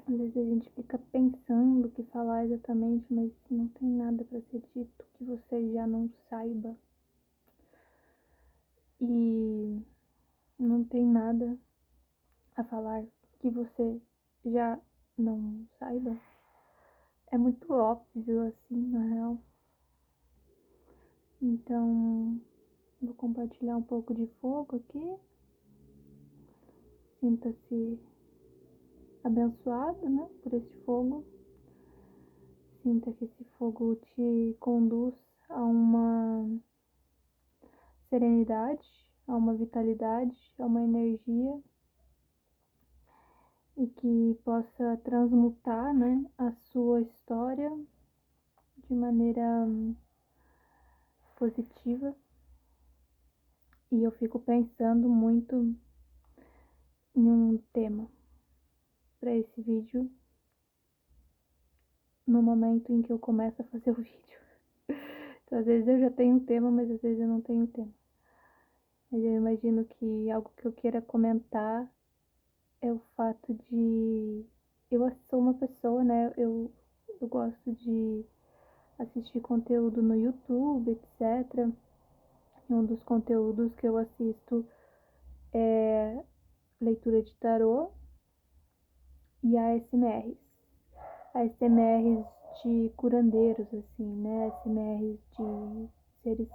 Às vezes a gente fica pensando o que falar exatamente, mas não tem nada para ser dito que você já não saiba. E não tem nada a falar que você já não saiba. É muito óbvio assim, na real. Então, vou compartilhar um pouco de fogo aqui. Sinta-se abençoado, né, por esse fogo. Sinta que esse fogo te conduz a uma serenidade, a uma vitalidade, a uma energia e que possa transmutar, né, a sua história de maneira positiva. E eu fico pensando muito em um tema para esse vídeo no momento em que eu começo a fazer o vídeo. Então, às vezes eu já tenho um tema, mas às vezes eu não tenho tema. Mas eu imagino que algo que eu queira comentar é o fato de... Eu sou uma pessoa, né? Eu gosto de assistir conteúdo no YouTube, etc. E um dos conteúdos que eu assisto é leitura de tarô e ASMRs. ASMRs de curandeiros, assim, né? ASMRs de seres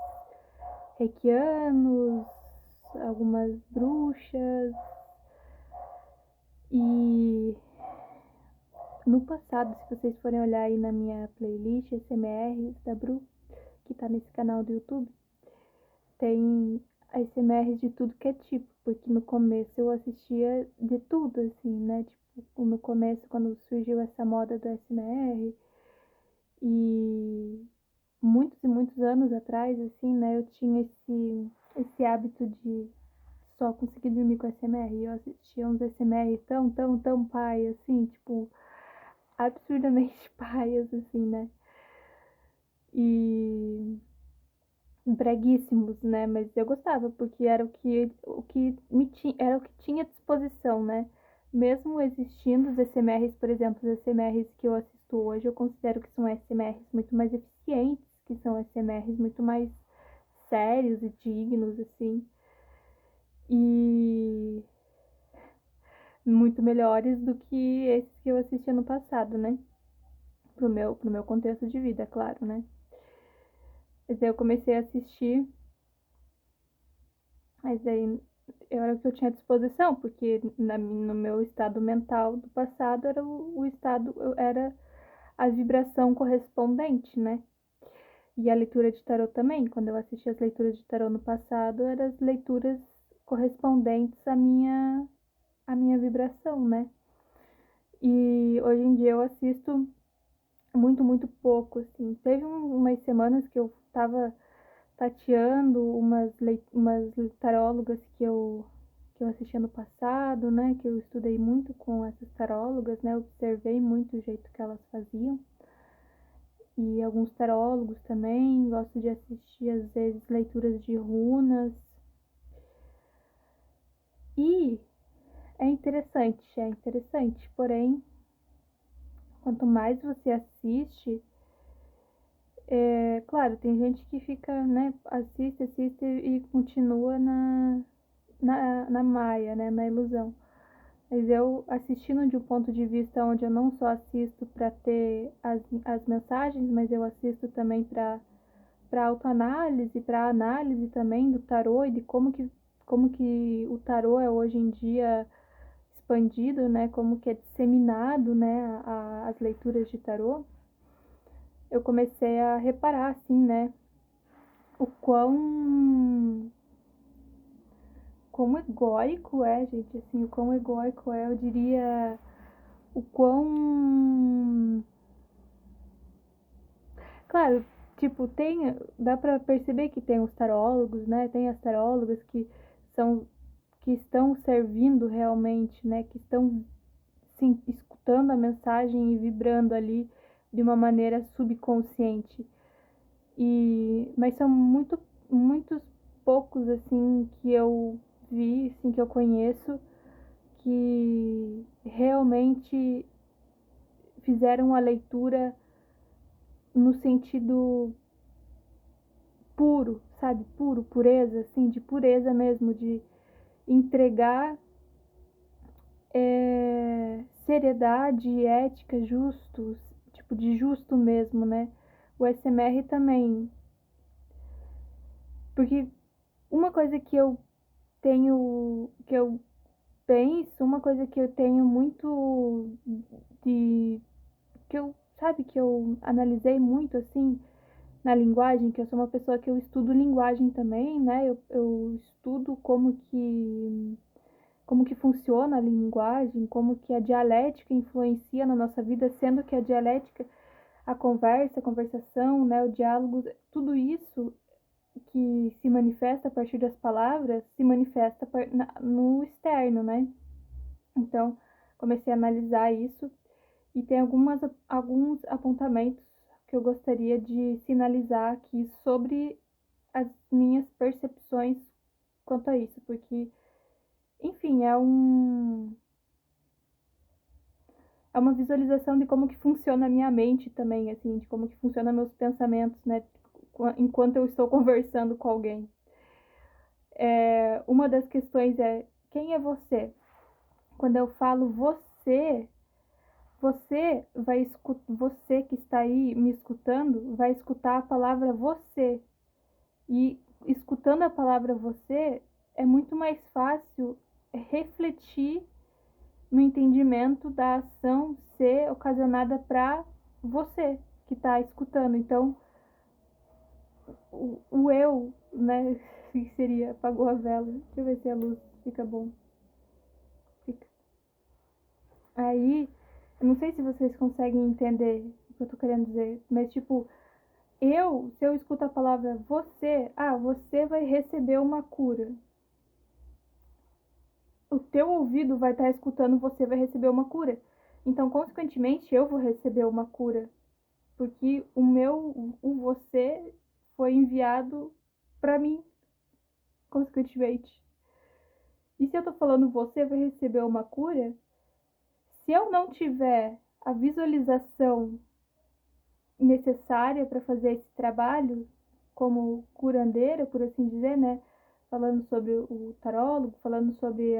reikianos, algumas bruxas. E no passado, se vocês forem olhar aí na minha playlist ASMRs da Bru, que tá nesse canal do YouTube, tem ASMRs de tudo que é tipo, porque no começo eu assistia de tudo, assim, né? Tipo, no começo, quando surgiu essa moda do ASMR, e muitos e muitos anos atrás, assim, né? Eu tinha esse hábito de só conseguir dormir com ASMR. E eu assistia uns ASMR tão pai, assim, tipo, absurdamente paias, assim, né? E breguíssimos, né? Mas eu gostava, porque era o que me tinha, era o que tinha disposição, né? Mesmo existindo os SMRs, por exemplo, os SMRs que eu assisto hoje, eu considero que são SMRs muito mais eficientes, que são SMRs muito mais sérios e dignos, assim. E muito melhores do que esses que eu assistia no passado, né? Pro meu contexto de vida, claro, né? Mas aí eu comecei a assistir, mas aí era o que eu tinha à disposição, porque no meu estado mental do passado era o estado, era a vibração correspondente, né? E a leitura de tarô também, quando eu assisti as leituras de tarô no passado, eram as leituras correspondentes à minha vibração, né? E hoje em dia eu assisto muito pouco, assim. Teve umas semanas que eu tava tateando umas tarólogas que eu assistia no passado, né? Que eu estudei muito com essas tarólogas, né? Observei muito o jeito que elas faziam. E alguns tarólogos também. Gosto de assistir, às vezes, leituras de runas. E é interessante. Porém, quanto mais você assiste, claro, tem gente que fica, né? Assiste e continua na maia, né, na ilusão. Mas eu assistindo de um ponto de vista onde eu não só assisto para ter as mensagens, mas eu assisto também para autoanálise, para análise também do tarô e de como que o tarô é hoje em dia expandido, né, como que é disseminado, né, as leituras de tarô. Eu comecei a reparar assim, né, o quão egóico é, gente, assim, o quão egóico é, eu diria, o quão... Claro, tipo, dá pra perceber que tem os tarólogos, né, tem as tarólogas que estão servindo realmente, né, que estão, sim, escutando a mensagem e vibrando ali de uma maneira subconsciente. Mas são muitos poucos, assim, que eu vi, assim, que eu conheço, que realmente fizeram a leitura no sentido puro, sabe? Puro, pureza, assim, de pureza mesmo, de entregar seriedade, ética, justo, tipo de justo mesmo, né? O SMR também. Porque uma coisa que eu tenho, que eu penso, uma coisa que eu tenho muito de, que eu, sabe, que eu analisei muito, assim, na linguagem, que eu sou uma pessoa que eu estudo linguagem também, né? Eu estudo como que funciona a linguagem, como que a dialética influencia na nossa vida, sendo que a dialética, a conversa, a conversação, né, o diálogo, tudo isso que se manifesta a partir das palavras, se manifesta no externo, né? Então, comecei a analisar isso e tem alguns apontamentos que eu gostaria de sinalizar aqui sobre as minhas percepções quanto a isso, porque, enfim, é uma visualização de como que funciona a minha mente também, assim, de como que funcionam meus pensamentos, né, enquanto eu estou conversando com alguém. Uma das questões é, quem é você? Quando eu falo você que está aí me escutando, vai escutar a palavra você. E escutando a palavra você, é muito mais fácil refletir no entendimento da ação ser ocasionada para você que está escutando. Então, o eu, né, que seria, apagou a vela. Deixa eu ver se a luz fica bom. Fica. Aí, eu não sei se vocês conseguem entender o que eu tô querendo dizer, mas tipo, se eu escuto a palavra você vai receber uma cura. O teu ouvido vai estar escutando você vai receber uma cura. Então, consequentemente, eu vou receber uma cura. Porque o você foi enviado para mim, consequentemente. E se eu tô falando você vai receber uma cura, se eu não tiver a visualização necessária para fazer esse trabalho, como curandeira, por assim dizer, né? Falando sobre o tarólogo, falando sobre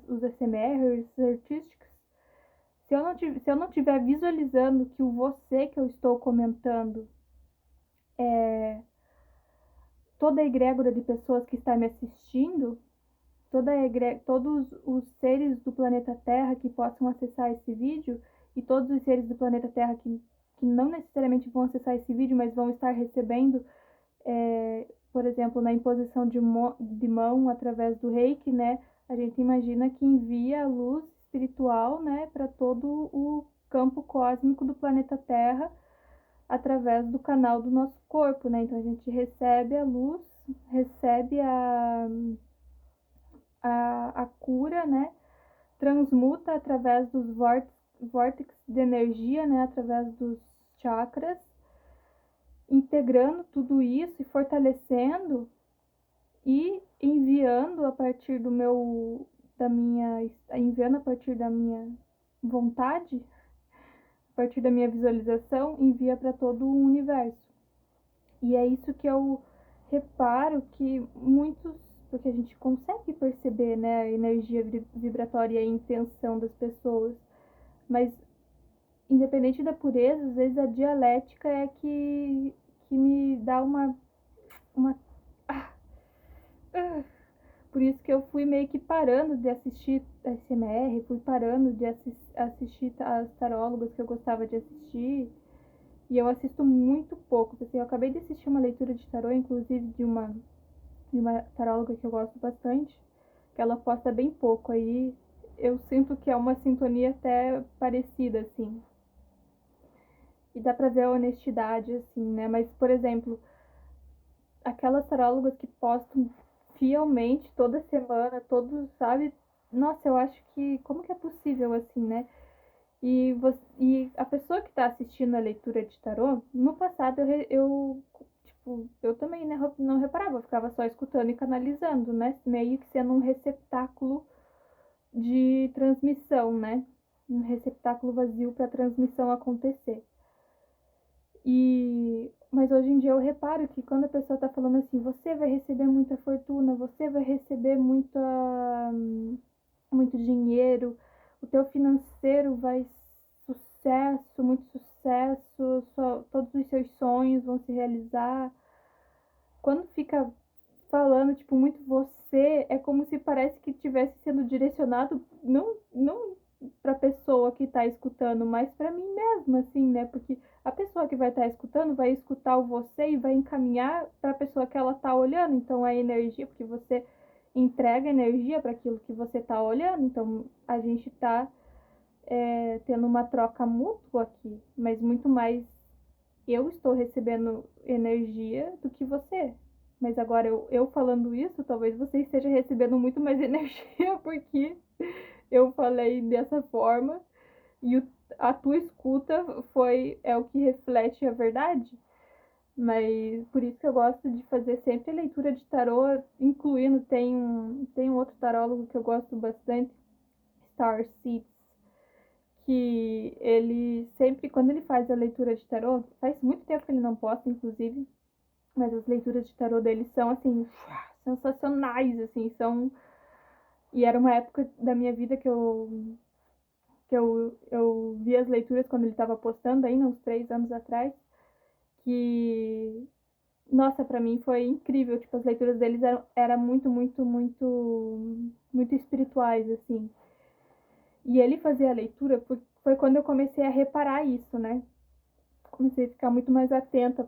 os SMRs artísticos. Se eu não tiver visualizando que o você que eu estou comentando é toda a egrégora de pessoas que está me assistindo, todos os seres do planeta Terra que possam acessar esse vídeo e todos os seres do planeta Terra que não necessariamente vão acessar esse vídeo, mas vão estar recebendo, por exemplo, na imposição de mão através do reiki, né? A gente imagina que envia a luz espiritual, né, para todo o campo cósmico do planeta Terra através do canal do nosso corpo, né? Então a gente recebe a luz, recebe a cura, né? Transmuta através dos vórtices de energia, né? Através dos chakras, integrando tudo isso e fortalecendo e enviando a partir enviando a partir da minha vontade, a partir da minha visualização, envia para todo o universo. E é isso que eu reparo que muitos, porque a gente consegue perceber, né, a energia vibratória e a intenção das pessoas, mas independente da pureza, às vezes a dialética é que me dá uma por isso que eu fui meio que parando de assistir SMR, fui parando de assistir as tarólogas que eu gostava de assistir. E eu assisto muito pouco. Assim, eu acabei de assistir uma leitura de tarô, inclusive de uma taróloga que eu gosto bastante, que ela posta bem pouco. Aí eu sinto que é uma sintonia até parecida, assim. E dá pra ver a honestidade, assim, né? Mas, por exemplo, aquelas tarólogas que postam fielmente toda semana, todos, sabe? Nossa, eu acho que. Como que é possível assim, né? E a pessoa que está assistindo a leitura de tarô, no passado eu também, né, não reparava, eu ficava só escutando e canalizando, né? Meio que sendo um receptáculo de transmissão, né? um receptáculo vazio para a transmissão acontecer. Mas hoje em dia eu reparo que quando a pessoa está falando assim, você vai receber muita fortuna, você vai receber muito dinheiro, o teu financeiro vai sucesso, muito sucesso, todos os seus sonhos vão se realizar. Quando fica falando, tipo, muito você, é como se parece que estivesse sendo direcionado não para a pessoa que está escutando, mas para mim mesma, assim, né? Porque a pessoa que vai estar escutando vai escutar o você e vai encaminhar para a pessoa que ela está olhando. Então, a energia, porque você entrega energia para aquilo que você está olhando. Então, a gente está tendo uma troca mútua aqui, mas muito mais eu estou recebendo energia do que você. Mas agora eu falando isso, talvez você esteja recebendo muito mais energia porque eu falei dessa forma e a tua escuta é o que reflete a verdade. Mas por isso que eu gosto de fazer sempre leitura de tarô, incluindo, tem um outro tarólogo que eu gosto bastante, Star Seeds, que ele sempre, quando ele faz a leitura de tarô, faz muito tempo que ele não posta, inclusive, mas as leituras de tarô dele são, assim, sensacionais, assim, são... E era uma época da minha vida que eu vi as leituras quando ele estava postando, aí, uns 3 anos atrás, que... Nossa, pra mim foi incrível, tipo, as leituras deles eram muito, muito, muito, muito espirituais, assim. E ele fazia a leitura, foi quando eu comecei a reparar isso, né? Comecei a ficar muito mais atenta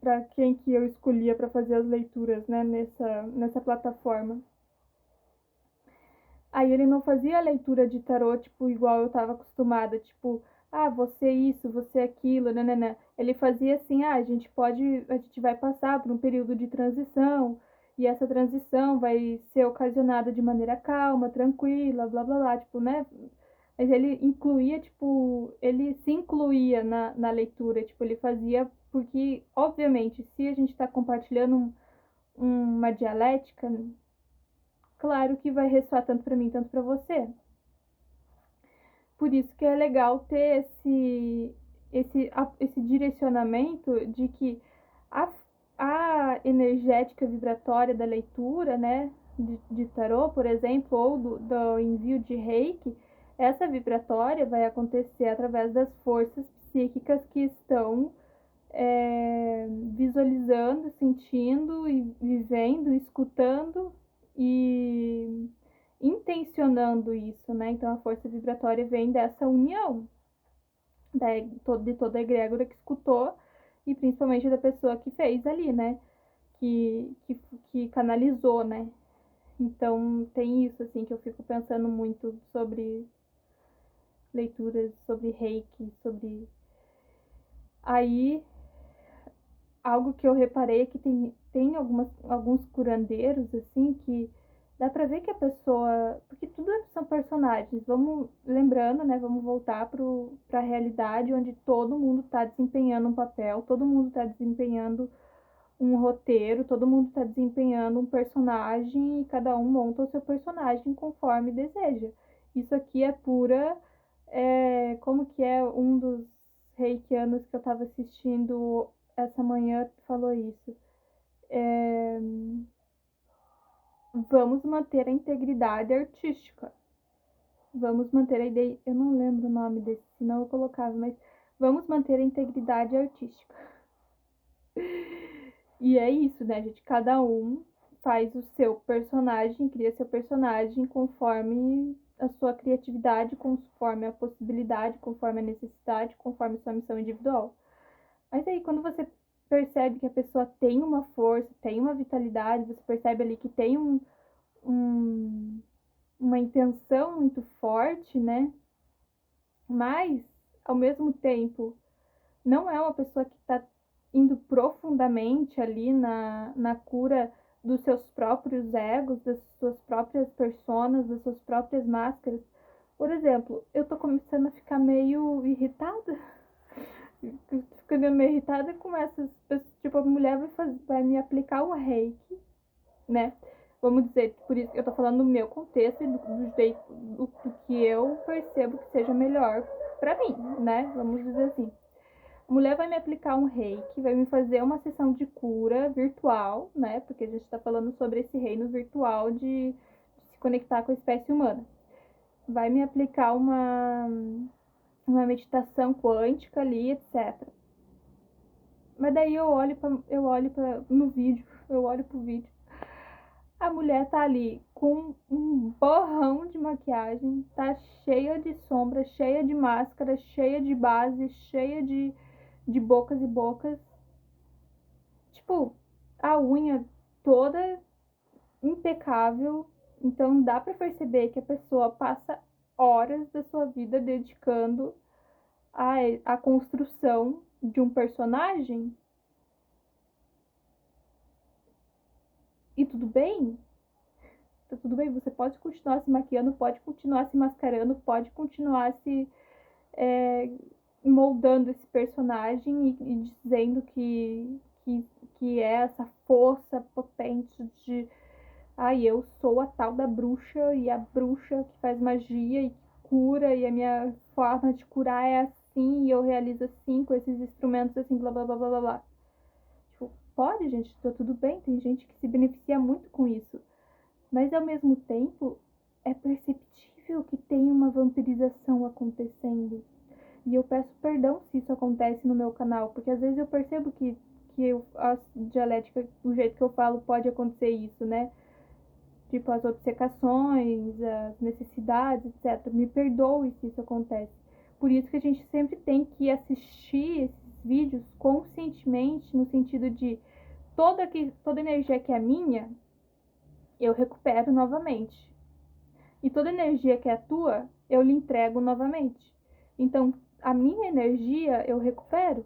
para quem que eu escolhia para fazer as leituras, né, nessa plataforma. Aí ele não fazia a leitura de tarô, tipo, igual eu estava acostumada, tipo, você isso, você aquilo, nananã. Ele fazia assim, a gente vai passar por um período de transição, e essa transição vai ser ocasionada de maneira calma, tranquila, blá blá blá, tipo, né? Mas ele incluía, tipo, ele se incluía na leitura, tipo, ele fazia, porque, obviamente, se a gente está compartilhando uma dialética, claro que vai ressoar tanto para mim, tanto para você. Por isso que é legal ter esse direcionamento de que a, a energética vibratória da leitura, né, de tarô, por exemplo, ou do envio de reiki, essa vibratória vai acontecer através das forças psíquicas que estão visualizando, sentindo e vivendo, escutando e intencionando isso, né? Então a força vibratória vem dessa união de toda a egrégora que escutou e principalmente da pessoa que fez ali, né? Que canalizou, né? Então tem isso, assim, que eu fico pensando muito sobre leituras, sobre reiki, sobre. Aí, algo que eu reparei é que tem alguns curandeiros, assim, que dá pra ver que a pessoa. Porque tudo são personagens. Vamos lembrando, né? Vamos voltar pra realidade onde todo mundo tá desempenhando um papel, todo mundo tá desempenhando um roteiro, todo mundo tá desempenhando um personagem e cada um monta o seu personagem conforme deseja. Isso aqui é pura. Como que é um dos reikianos que eu tava assistindo essa manhã falou isso. É, vamos manter a integridade artística. Vamos manter a ideia. Eu não lembro o nome desse, senão eu colocava, mas vamos manter a integridade artística. E é isso, né, gente? Cada um faz o seu personagem, cria seu personagem conforme a sua criatividade, conforme a possibilidade, conforme a necessidade, conforme a sua missão individual. Mas aí, quando você percebe que a pessoa tem uma força, tem uma vitalidade, você percebe ali que tem um, uma intenção muito forte, né? Mas, ao mesmo tempo, não é uma pessoa que está indo profundamente ali na cura dos seus próprios egos, das suas próprias personas, das suas próprias máscaras. Por exemplo, eu tô começando a ficar meio irritada, ficando meio irritada com essas pessoas, tipo, a mulher vai me aplicar um reiki, né? Vamos dizer, por isso que eu tô falando do meu contexto e do jeito do que eu percebo que seja melhor pra mim, né? Vamos dizer assim. A mulher vai me aplicar um reiki, vai me fazer uma sessão de cura virtual, né? Porque a gente está falando sobre esse reino virtual de se conectar com a espécie humana. Vai me aplicar uma meditação quântica ali, etc. Mas daí eu olho para no vídeo, eu olho pro vídeo. A mulher tá ali com um borrão de maquiagem, tá cheia de sombra, cheia de máscara, cheia de base, cheia de bocas e bocas. Tipo, a unha toda impecável. Então dá pra perceber que a pessoa passa horas da sua vida dedicando a construção de um personagem. E tudo bem? Tá tudo bem, você pode continuar se maquiando, pode continuar se mascarando, pode continuar se é, moldando esse personagem e dizendo que é essa força potente de eu sou a tal da bruxa e a bruxa que faz magia e cura e a minha forma de curar é assim e eu realizo assim com esses instrumentos assim, blá blá blá blá blá. Tipo, pode, gente, tá tudo bem, tem gente que se beneficia muito com isso. Mas ao mesmo tempo, é perceptível que tem uma vampirização acontecendo. E eu peço perdão se isso acontece no meu canal, porque às vezes eu percebo que a dialética, o jeito que eu falo, pode acontecer isso, né? Tipo, as obcecações, as necessidades, etc. Me perdoe se isso acontece. Por isso que a gente sempre tem que assistir esses vídeos conscientemente, no sentido de toda energia que é minha, eu recupero novamente. E toda energia que é tua, eu lhe entrego novamente. Então, a minha energia eu recupero.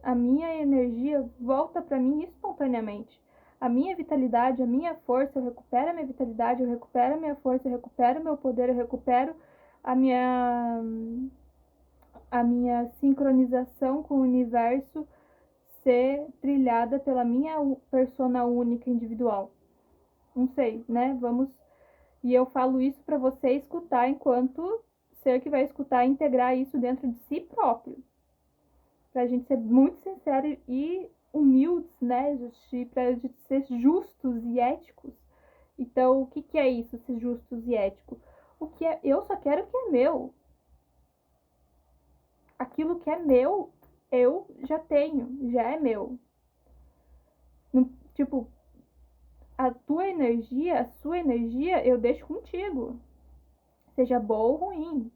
A minha energia volta para mim espontaneamente. A minha vitalidade, a minha força, eu recupero a minha vitalidade, eu recupero a minha força, eu recupero o meu poder, eu recupero a minha a minha sincronização com o universo ser trilhada pela minha persona única individual. Não sei, né? Vamos. E eu falo isso para você escutar enquanto ser que vai escutar e integrar isso dentro de si próprio. Pra gente ser muito sincero e humildes, né? Pra gente ser justos e éticos. Então, o que, que é isso, ser justos e éticos? O que é, eu só quero o que é meu. Aquilo que é meu, eu já tenho, já é meu. Tipo, a tua energia, a sua energia, eu deixo contigo. Seja boa ou ruim.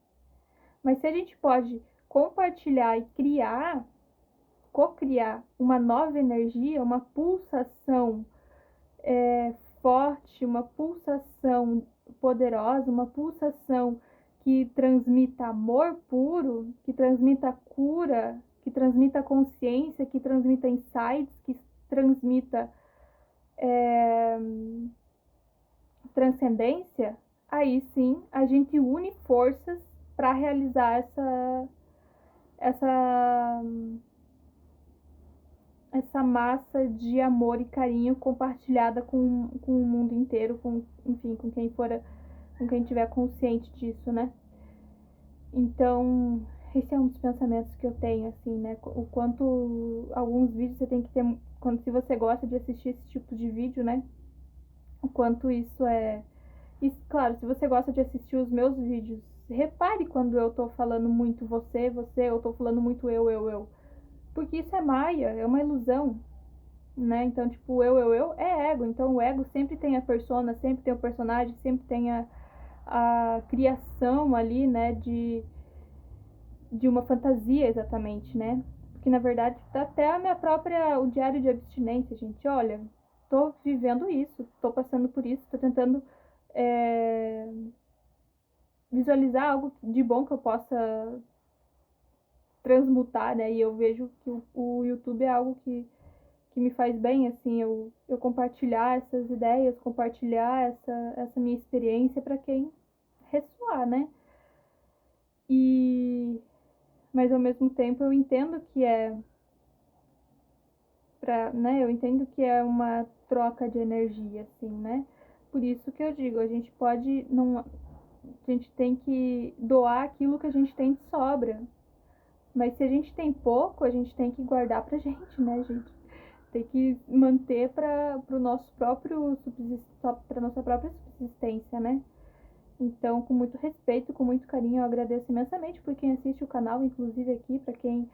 Mas se a gente pode compartilhar e criar, co-criar uma nova energia, uma pulsação forte, uma pulsação poderosa, uma pulsação que transmita amor puro, que transmita cura, que transmita consciência, que transmita insights, que transmita transcendência, aí sim a gente une forças para realizar essa essa massa de amor e carinho compartilhada com o mundo inteiro, enfim, com quem tiver consciente disso, né? Então, esse é um dos pensamentos que eu tenho, assim, né? O quanto alguns vídeos você tem que ter, quando se você gosta de assistir esse tipo de vídeo, né? O quanto isso é. E, claro, se você gosta de assistir os meus vídeos, repare quando eu tô falando muito você, eu tô falando muito eu. Porque isso é maia, é uma ilusão, né? Então, tipo, eu é ego. Então, o ego sempre tem a persona, sempre tem o personagem, sempre tem a criação ali, né? De uma fantasia, exatamente, né? Porque, na verdade, até a minha própria... O diário de abstinência, gente, olha... Tô vivendo isso, tô passando por isso, tô tentando visualizar algo de bom que eu possa transmutar, né? E eu vejo que o YouTube é algo que me faz bem, assim, eu compartilhar essas ideias, compartilhar essa minha experiência para quem ressoar, né? E mas ao mesmo tempo eu entendo que né? Eu entendo que é uma troca de energia, assim, né? por isso que eu digo, a gente pode não, a gente tem que doar aquilo que a gente tem de sobra. Mas se a gente tem pouco, a gente tem que guardar pra gente, né, gente? Tem que manter para o nosso próprio para nossa própria subsistência, né? Então, com muito respeito, com muito carinho, eu agradeço imensamente por quem assiste o canal, inclusive aqui, para quem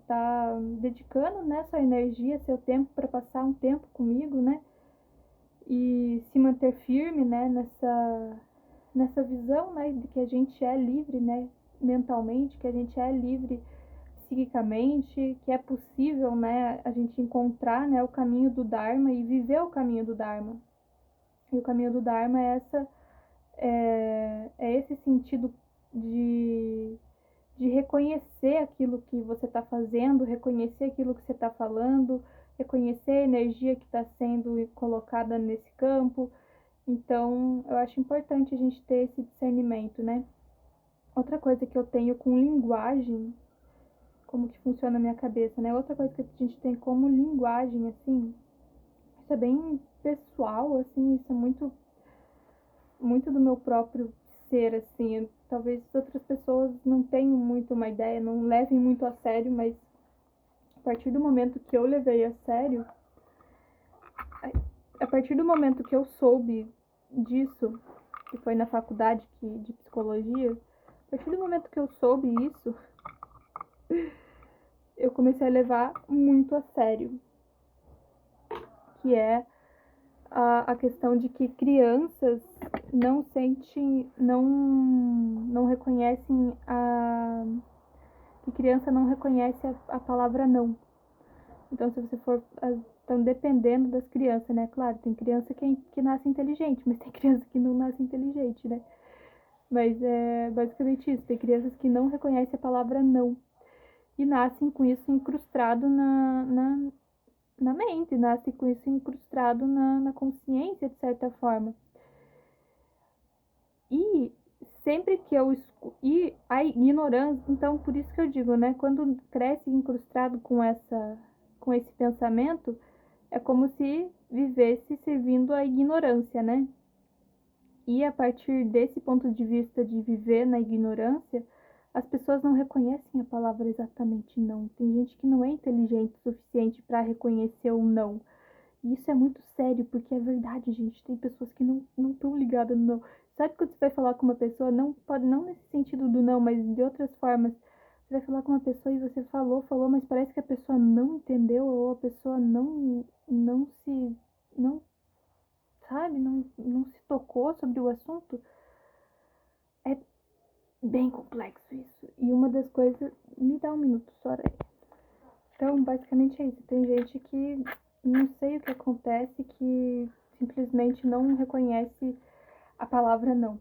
tá dedicando, né, sua energia, seu tempo para passar um tempo comigo, né? E se manter firme, né, nessa visão, né, de que a gente é livre, né, mentalmente, que a gente é livre psiquicamente, que é possível, né, a gente encontrar, né, o caminho do Dharma e viver o caminho do Dharma. E o caminho do Dharma é esse sentido de reconhecer aquilo que você está fazendo, reconhecer aquilo que você está falando, reconhecer a energia que está sendo colocada nesse campo. Então, eu acho importante a gente ter esse discernimento, né? Outra coisa que eu tenho com linguagem, como que funciona na minha cabeça, né? Outra coisa que a gente tem como linguagem, assim, isso é bem pessoal, assim, isso é muito, muito do meu próprio ser, assim. Talvez outras pessoas não tenham muito uma ideia, não levem muito a sério, mas a partir do momento que eu levei a sério, a partir do momento que eu soube disso, que foi na faculdade de psicologia, a partir do momento que eu soube isso, eu comecei a levar muito a sério, que é a questão de que crianças não sentem, não reconhecem que criança não reconhece a palavra não. Então, se você for, estão dependendo das crianças, né? Claro, tem criança que nasce inteligente, mas tem criança que não nasce inteligente, né? Mas é basicamente isso. Tem crianças que não reconhecem a palavra não e nascem com isso incrustado na mente, nascem com isso incrustado na consciência, de certa forma. E sempre que eu e a ignorância, então por isso que eu digo, né, quando cresce incrustado com esse pensamento, é como se vivesse servindo a ignorância, né? E a partir desse ponto de vista de viver na ignorância, as pessoas não reconhecem a palavra exatamente não. Tem gente que não é inteligente o suficiente para reconhecer o não. E isso é muito sério, porque é verdade, gente. Tem pessoas que não estão ligadas no não. Sabe quando você vai falar com uma pessoa, não pode, não nesse sentido do não, mas de outras formas. Você vai falar com uma pessoa e você falou, mas parece que a pessoa não entendeu, ou a pessoa não, sabe, não se tocou sobre o assunto. É bem complexo isso. E uma das coisas, me dá um minuto só aí. Então, basicamente é isso. Tem gente que não sei o que acontece, que simplesmente não reconhece a palavra não.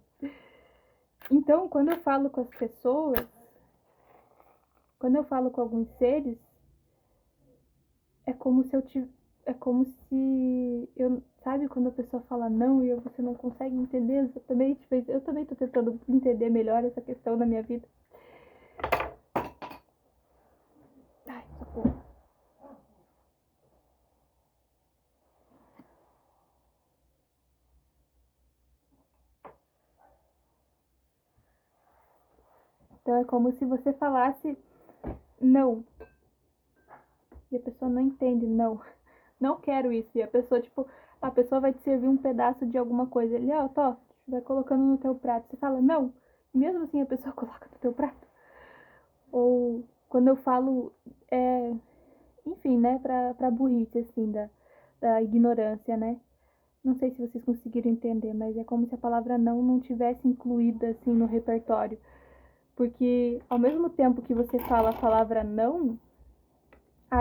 Então, quando eu falo com as pessoas, quando eu falo com alguns seres, é como se eu, sabe quando a pessoa fala não e você não consegue entender exatamente, mas eu também tô tentando entender melhor essa questão na minha vida. Ai, socorro. Então é como se você falasse não. E a pessoa não entende, não quero isso. E a pessoa vai te servir um pedaço de alguma coisa. Ele, ó, tô, vai colocando no teu prato. Você fala, não. E mesmo assim a pessoa coloca no teu prato. Ou quando eu falo, enfim, né, pra burrice, assim, da ignorância, né? Não sei se vocês conseguiram entender, mas é como se a palavra não tivesse incluída, assim, no repertório. Porque ao mesmo tempo que você fala a palavra não,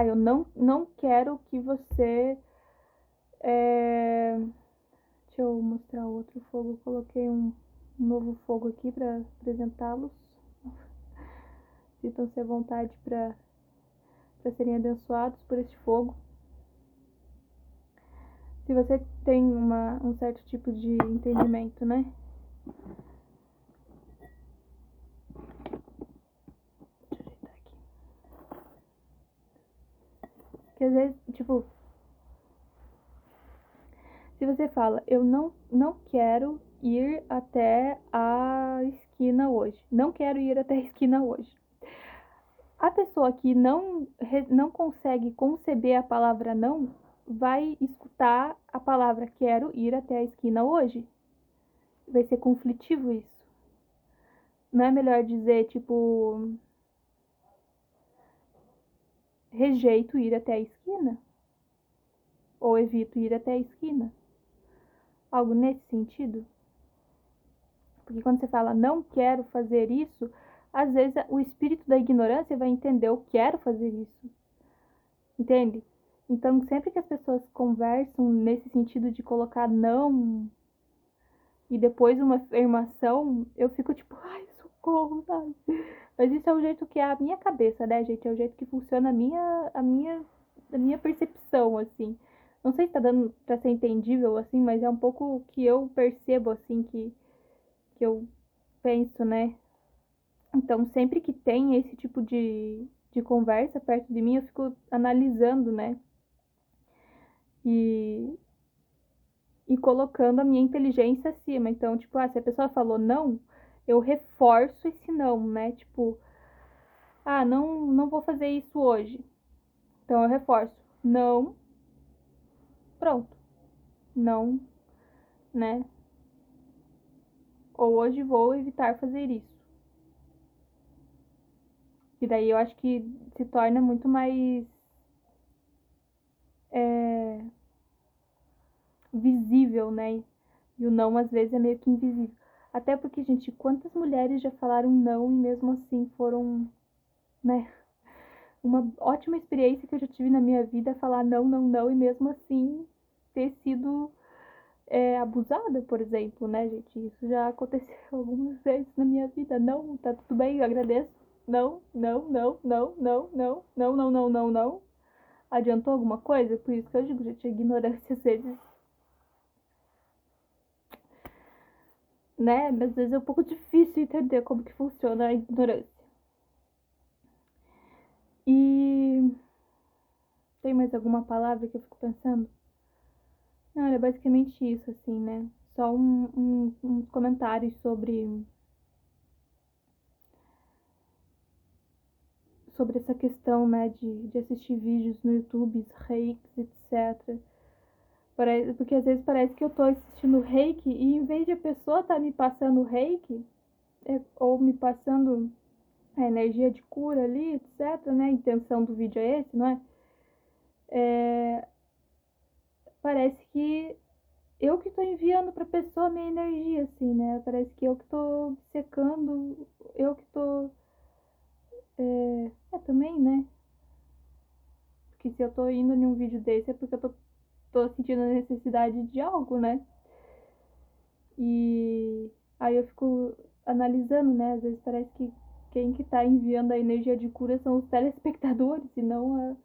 eu não quero que você. Deixa eu mostrar outro fogo. Eu coloquei um novo fogo aqui para apresentá-los. Sintam-se à vontade para serem abençoados por este fogo. Se você tem um certo tipo de entendimento, né? Deixa eu ajeitar aqui. Porque às vezes, tipo, Se você fala, eu não quero ir até a esquina hoje. Não quero ir até a esquina hoje. A pessoa que não consegue conceber a palavra não, vai escutar a palavra quero ir até a esquina hoje. Vai ser conflitivo isso. Não é melhor dizer, tipo, rejeito ir até a esquina? Ou evito ir até a esquina? Algo nesse sentido? Porque quando você fala não quero fazer isso, às vezes o espírito da ignorância vai entender eu quero fazer isso. Entende? Então, sempre que as pessoas conversam nesse sentido de colocar não e depois uma afirmação, eu fico tipo, ai, socorro, sabe? Mas isso é o jeito que é a minha cabeça, né, gente? É o jeito que funciona a minha percepção, assim. Não sei se tá dando pra ser entendível, assim, mas é um pouco o que eu percebo, assim, que eu penso, né? Então, sempre que tem esse tipo de conversa perto de mim, eu fico analisando, né? E, e colocando a minha inteligência acima. Então, tipo, se a pessoa falou não, eu reforço esse não, né? Tipo, não vou fazer isso hoje. Então, eu reforço. Não, pronto. Não, né? Ou hoje vou evitar fazer isso. E daí eu acho que se torna muito mais visível, né? E o não às vezes é meio que invisível. Até porque, gente, quantas mulheres já falaram não e mesmo assim foram, né? Uma ótima experiência que eu já tive na minha vida é falar não, não, não e mesmo assim ter sido abusada, por exemplo, né, gente? Isso já aconteceu algumas vezes na minha vida. Não, tá tudo bem, eu agradeço. Não, não, não, não, não, não, não, não, não, não, não. Adiantou alguma coisa? Por isso que eu digo, gente, a ignorância às vezes, né? Às vezes é um pouco difícil entender como que funciona a ignorância. E tem mais alguma palavra que eu fico pensando? Não, era basicamente isso, assim, né? Só uns comentários sobre essa questão, né, de assistir vídeos no YouTube, reikes, etc. Porque às vezes parece que eu tô assistindo reiki e em vez de a pessoa tá me passando reiki, ou me passando a energia de cura ali, etc, né? A intenção do vídeo é esse, não é? Parece que eu que tô enviando pra pessoa a minha energia, assim, né? Parece que eu que tô secando, eu que tô. Também, né? Porque se eu tô indo em um vídeo desse é porque eu tô sentindo a necessidade de algo, né? E aí eu fico analisando, né? Às vezes parece que quem que tá enviando a energia de cura são os telespectadores e não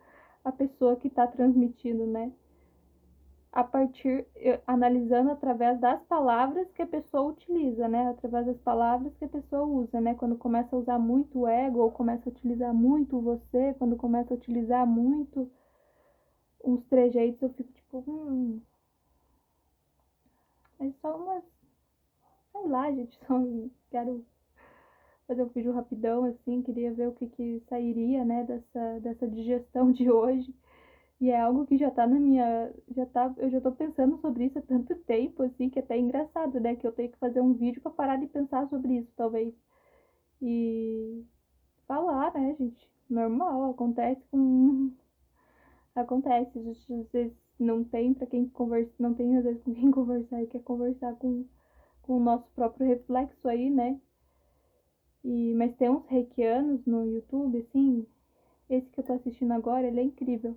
a pessoa que tá transmitindo, né? Analisando através das palavras que a pessoa utiliza, né? Através das palavras que a pessoa usa, né? Quando começa a usar muito o ego, ou começa a utilizar muito você, quando começa a utilizar muito uns trejeitos, eu fico tipo, é só umas, sei lá, gente, só quero fazer um vídeo rapidão, assim, queria ver o que sairia, né, dessa digestão de hoje. E é algo que já tá na minha. Eu já tô pensando sobre isso há tanto tempo, assim, que é até engraçado, né? Que eu tenho que fazer um vídeo pra parar de pensar sobre isso, talvez. E falar, né, gente? Normal, acontece com. Acontece, a gente às vezes não tem pra quem conversar, não tem às vezes com quem conversar e quer conversar com o nosso próprio reflexo aí, né? Mas tem uns reikianos no YouTube, assim. Esse que eu tô assistindo agora, ele é incrível.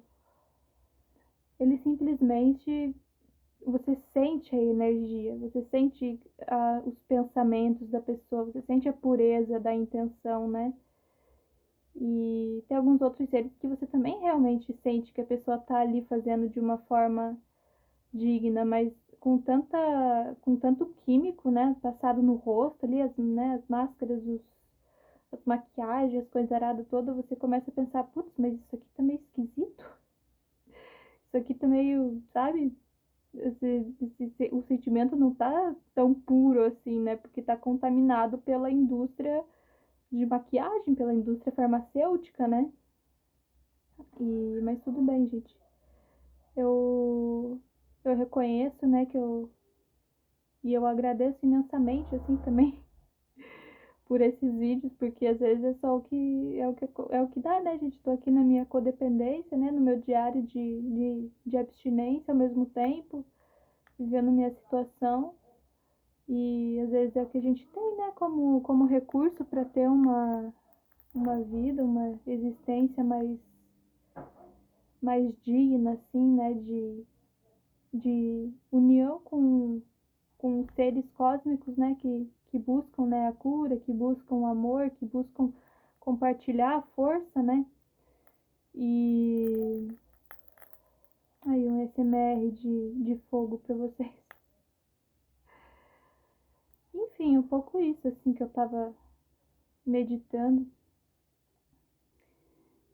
Ele simplesmente você sente a energia, você sente os pensamentos da pessoa, você sente a pureza da intenção, né? E tem alguns outros seres que você também realmente sente que a pessoa tá ali fazendo de uma forma digna, mas com tanto químico, né, passado no rosto ali, as máscaras, as maquiagens, as coisas aradas toda, você começa a pensar, putz, mas isso aqui tá meio esquisito. Isso aqui tá meio, sabe? o sentimento não tá tão puro assim, né? Porque tá contaminado pela indústria de maquiagem, pela indústria farmacêutica, né? Mas tudo bem, gente. Eu, eu reconheço, né, e eu agradeço imensamente, assim, também, por esses vídeos, porque às vezes é só o que dá, né, gente? Tô aqui na minha codependência, né, no meu diário de abstinência ao mesmo tempo, vivendo minha situação. E às vezes é o que a gente tem, né, como recurso para ter uma vida, uma existência mais digna, assim, né, de união com seres cósmicos, né, que buscam, né, a cura, que buscam o amor, que buscam compartilhar a força, né, e aí um SMR de fogo para vocês. Enfim, um pouco isso, assim, que eu tava meditando.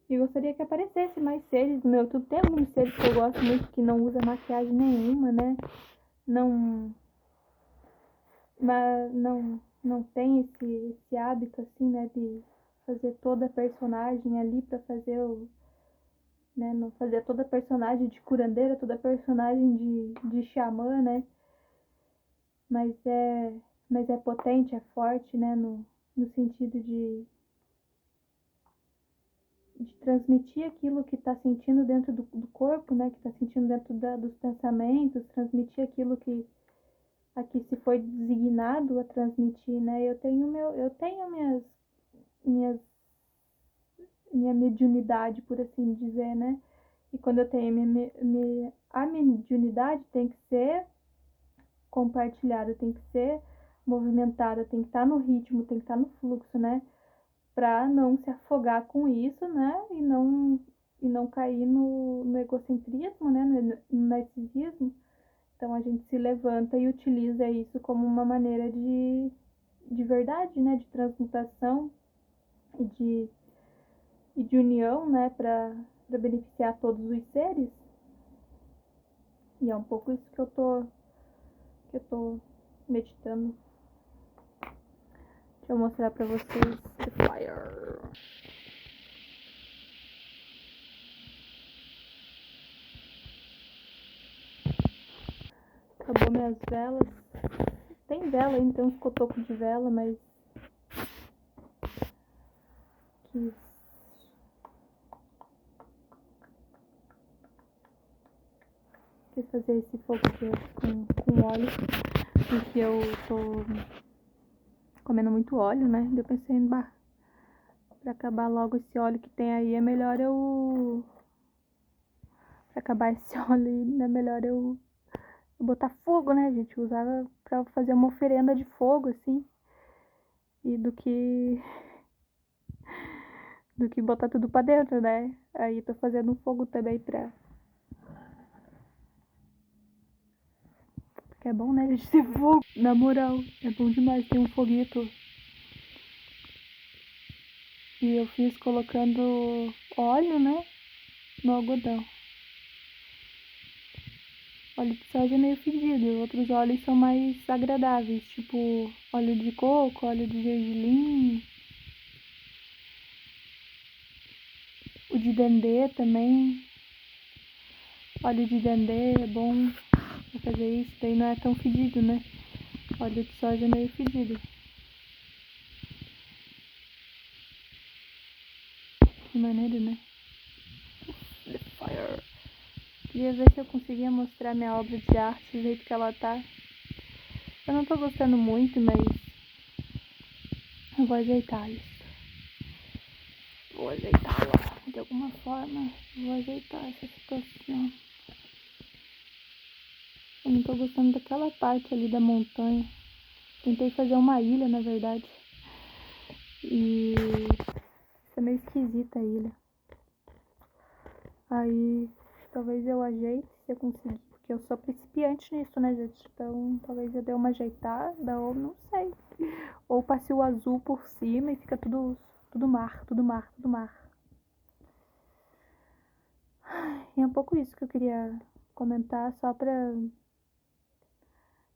E gostaria que aparecesse mais seres no meu YouTube. Tem alguns seres que eu gosto muito que não usa maquiagem nenhuma, né? Não, mas não tem esse hábito assim, né, de fazer toda a personagem ali para fazer né, não fazer toda a personagem de curandeira, toda a personagem de xamã, né? Mas é mas é potente, é forte, né, no sentido de transmitir aquilo que está sentindo dentro do corpo, né, que está sentindo dentro dos pensamentos, transmitir aquilo que aqui se foi designado a transmitir, né? Eu tenho minhas minha mediunidade, por assim dizer, né? E quando eu tenho a mediunidade tem que ser compartilhada, tem que ser movimentada, tem que estar no ritmo, tem que estar no fluxo, né? Para não se afogar com isso, né? E não cair no egocentrismo, né? No narcisismo. Então a gente se levanta e utiliza isso como uma maneira de verdade, né? De transmutação e de união, né? Para beneficiar todos os seres. E é um pouco isso que eu tô meditando. Deixa eu mostrar pra vocês The Fire. Acabou minhas velas. Tem vela ainda, tem uns cotocos de vela, mas quis fazer esse fogo aqui hoje com óleo, porque eu tô comendo muito óleo, né? Eu pensei em pra acabar logo esse óleo que tem aí, é melhor pra acabar esse óleo aí, é melhor eu botar fogo, né, gente? Usar pra fazer uma oferenda de fogo, assim. E do que botar tudo pra dentro, né? Aí tô fazendo um fogo também pra... Porque é bom, né, gente, ter fogo. Na moral, é bom demais ter um foguito. E eu fiz colocando óleo, né, no algodão. Óleo de soja é meio fedido, outros óleos são mais agradáveis, tipo óleo de coco, óleo de gergelim, o de dendê também. Óleo de dendê é bom pra fazer isso, daí não é tão fedido, né? Óleo de soja é meio fedido. Que maneiro, né? The Fire. Queria ver se eu conseguia mostrar minha obra de arte do jeito que ela tá. Eu não tô gostando muito, mas eu vou ajeitar isso. Vou ajeitá-la de alguma forma. Vou ajeitar essa situação. Eu não tô gostando daquela parte ali da montanha. Tentei fazer uma ilha, na verdade. E isso é meio esquisita a ilha. Aí talvez eu ajeite se eu conseguir. Porque eu sou principiante nisso, né, gente? Então talvez eu dê uma ajeitada ou não sei. Ou passe o azul por cima e fica tudo mar, tudo mar, tudo mar. E é um pouco isso que eu queria comentar, só pra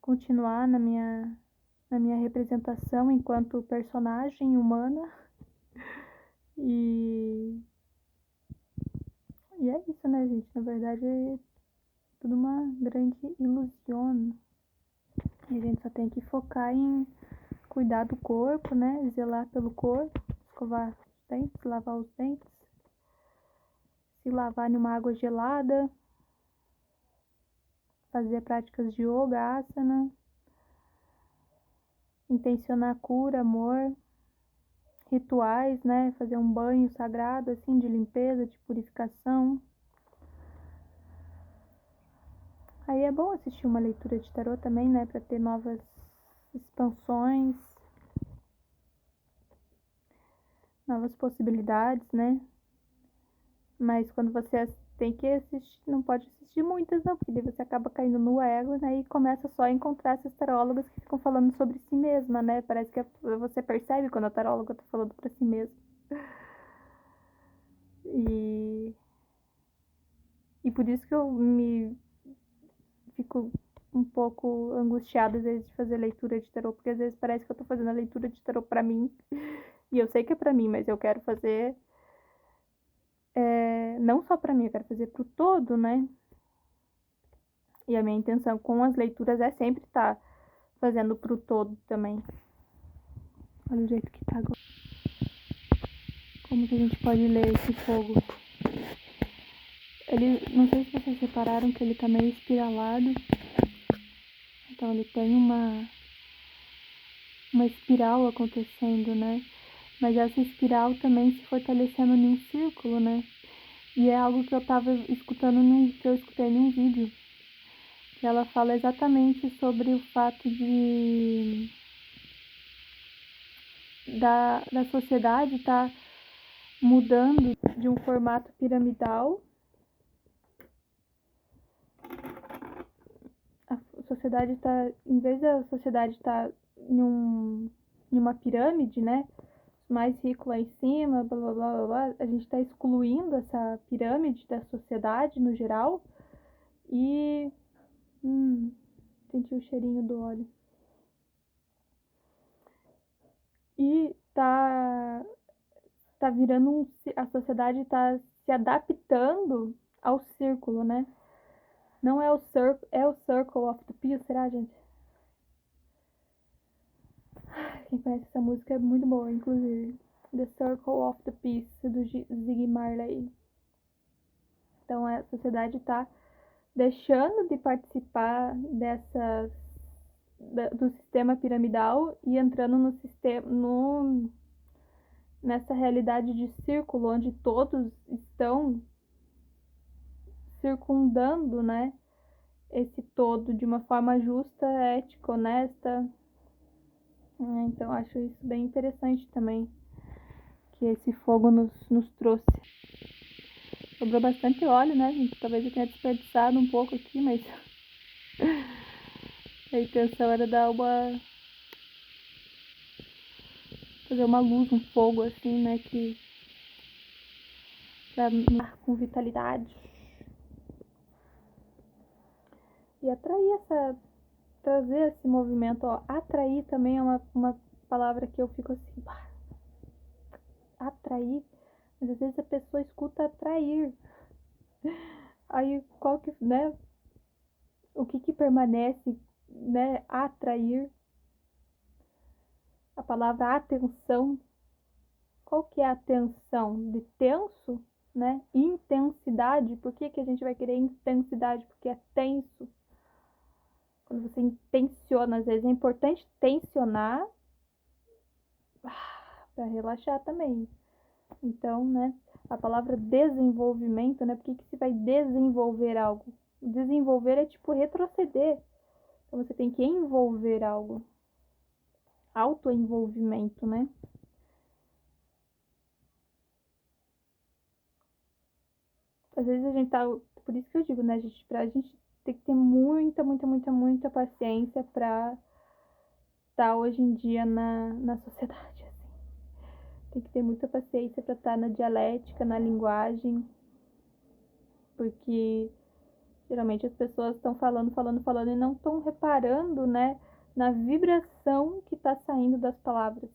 continuar na minha representação enquanto personagem humana. E é isso, né, gente? Na verdade, é tudo uma grande ilusão. E a gente só tem que focar em cuidar do corpo, né? Zelar pelo corpo, escovar os dentes, lavar os dentes, se lavar em uma água gelada, fazer práticas de yoga, asana, intencionar cura, amor, rituais, né? Fazer um banho sagrado, assim, de limpeza, de purificação. Aí é bom assistir uma leitura de tarô também, né? Pra ter novas expansões, novas possibilidades, né? Mas quando você tem que assistir, não pode assistir muitas não, porque daí você acaba caindo no ego, né? E começa só a encontrar essas tarólogas que ficam falando sobre si mesma, né? Parece que você percebe quando a taróloga tá falando pra si mesma. E por isso que eu fico um pouco angustiada às vezes de fazer leitura de tarô, porque às vezes parece que eu tô fazendo a leitura de tarô pra mim, e eu sei que é pra mim, mas eu quero fazer não só pra mim, eu quero fazer pro todo, né? E a minha intenção com as leituras é sempre estar fazendo pro todo também. Olha o jeito que tá agora. Como que a gente pode ler esse fogo? Ele, não sei se vocês repararam que ele tá meio espiralado. Então ele tem uma espiral acontecendo, né? Mas essa espiral também se fortalecendo em um círculo, né? E é algo que eu tava escutando, que eu escutei num vídeo. Que ela fala exatamente sobre o fato da sociedade estar mudando de um formato piramidal. A sociedade está, em vez da sociedade estar em uma pirâmide, né? Mais rico lá em cima, blá blá blá blá, a gente está excluindo essa pirâmide da sociedade no geral e senti o cheirinho do óleo. E tá virando a sociedade está se adaptando ao círculo, né? Não é o Circle of the Peace, será, gente? Quem conhece essa música é muito boa, inclusive. The Circle of the Peace, do Ziggy Marley. Então a sociedade está deixando de participar do sistema piramidal e entrando nessa realidade de círculo, onde todos estão circundando, né, esse todo de uma forma justa, ética, honesta. Então acho isso bem interessante também, que esse fogo nos trouxe. Sobrou bastante óleo, né, gente? Talvez eu tenha desperdiçado um pouco aqui, mas a intenção era fazer uma luz, um fogo assim, né, que pra com vitalidade. E trazer esse movimento, ó. Atrair também é uma palavra que eu fico assim, atrair, mas às vezes a pessoa escuta atrair. Aí qual que, né? O que permanece, né? Atrair. A palavra atenção. Qual que é a atenção? De tenso, né? Intensidade. Por que a gente vai querer intensidade? Porque é tenso. Quando você intenciona, às vezes é importante tensionar para relaxar também. Então, né, a palavra desenvolvimento, né, por que se vai desenvolver algo? Desenvolver é tipo retroceder. Então você tem que envolver algo. Autoenvolvimento, né? Às vezes a gente tá, por isso que eu digo, né, gente, pra gente tem que ter muita paciência pra estar hoje em dia na sociedade, assim. Tem que ter muita paciência pra estar na dialética, na linguagem, porque Geralmente as pessoas estão falando e não estão reparando, né, na vibração que está saindo das palavras.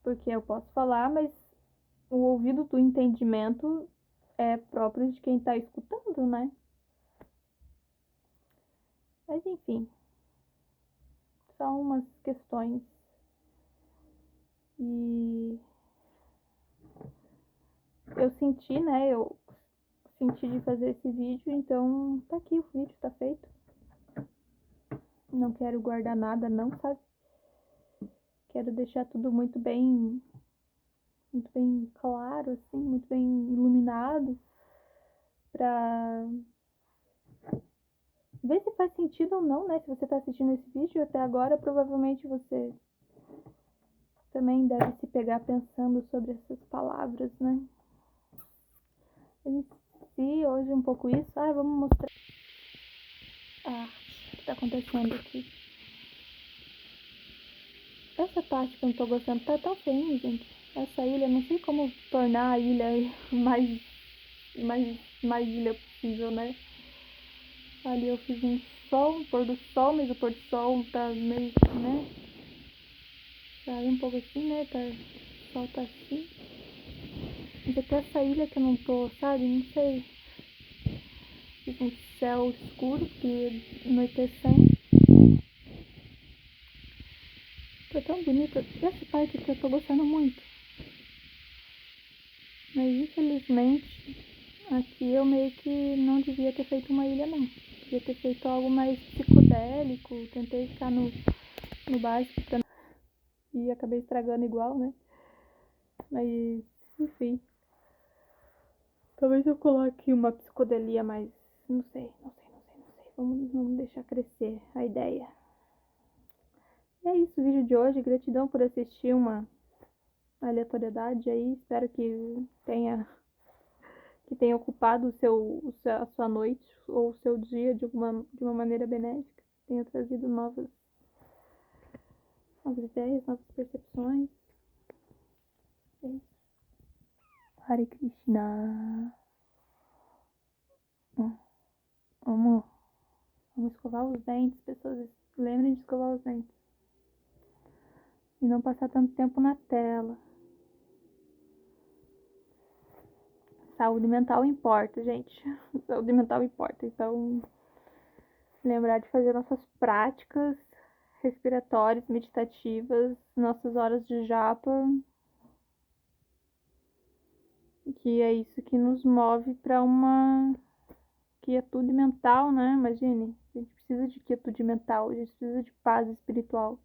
Porque eu posso falar, mas o ouvido do entendimento é próprio de quem está escutando, né? Mas enfim, são umas questões. E eu senti, né? Eu senti de fazer esse vídeo, então tá aqui, o vídeo tá feito. Não quero guardar nada, não, sabe? Quero deixar tudo muito bem claro, assim, muito bem iluminado, pra ver se faz sentido ou não, né? Se você tá assistindo esse vídeo até agora, provavelmente você também deve se pegar pensando sobre essas palavras, né? Em si, hoje um pouco isso. Vamos mostrar. O que tá acontecendo aqui? Essa parte que eu não tô gostando tá tão feia, gente. Essa ilha, não sei como tornar a ilha mais ilha possível, né? Ali eu fiz um sol, um pôr do sol, mas o pôr do sol tá meio, né? Tá um pouco assim, né? O sol tá assim. Mas até essa ilha que eu não tô, sabe? Não sei. Fiz um céu escuro, porque anoitecendo. Tá tão bonita. Essa parte aqui eu tô gostando muito. Mas infelizmente, aqui eu meio que não devia ter feito uma ilha, não. Devia ter feito algo mais psicodélico. Tentei ficar no básico pra... e acabei estragando igual, né? Mas, enfim. Talvez eu coloque uma psicodelia mais... Não sei. Vamos deixar crescer a ideia. E é isso o vídeo de hoje. Gratidão por assistir uma aleatoriedade aí. Espero que tenha ocupado a sua noite ou o seu dia de uma maneira benéfica. Tenha trazido novas ideias, novas percepções. É isso. Hare Krishna. Vamos escovar os dentes, pessoas. Lembrem de escovar os dentes. E não passar tanto tempo na tela. Saúde mental importa, gente. Saúde mental importa. Então, lembrar de fazer nossas práticas respiratórias, meditativas, nossas horas de japa, que é isso que nos move para uma quietude mental, né? Imagine, a gente precisa de quietude mental, a gente precisa de paz espiritual.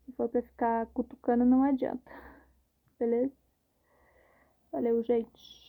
Se for para ficar cutucando, não adianta. Beleza? Valeu, gente.